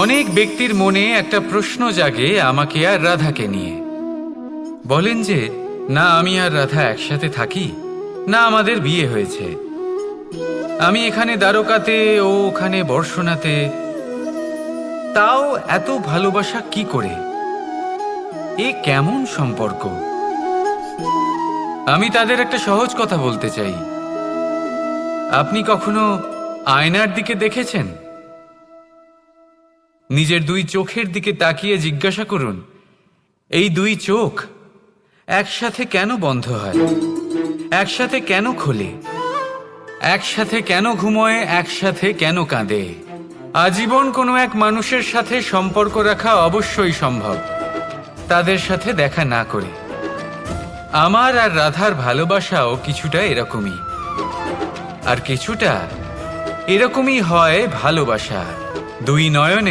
অনেক ব্যক্তির মনে একটা প্রশ্ন জাগে আমাকে আর রাধাকে নিয়ে। বলেন যে না আমি আর রাধা একসাথে থাকি, না আমাদের বিয়ে হয়েছে। আমি এখানে দ্বারকাতে, ও ওখানে বর্ষনাতে, তাও এত ভালোবাসা কি করে? এ কেমন সম্পর্ক? আমি তাদের একটা সহজ কথা বলতে চাই। আপনি কখনো আয়নার দিকে দেখেছেন? নিজের দুই চোখের দিকে তাকিয়ে জিজ্ঞাসা করুন, এই দুই চোখ একসাথে কেন বন্ধ হয়, একসাথে কেন খোলে, একসাথে কেন ঘুমোয়, একসাথে কেন কাঁদে? আজীবন কোনো এক মানুষের সাথে সম্পর্ক রাখা অবশ্যই সম্ভব, তাদের সাথে দেখা না করে। আমার আর রাধার ভালোবাসাও কিছুটা এরকমই, আর কিছুটা এরকমই হয় ভালোবাসা। দুই নয়নে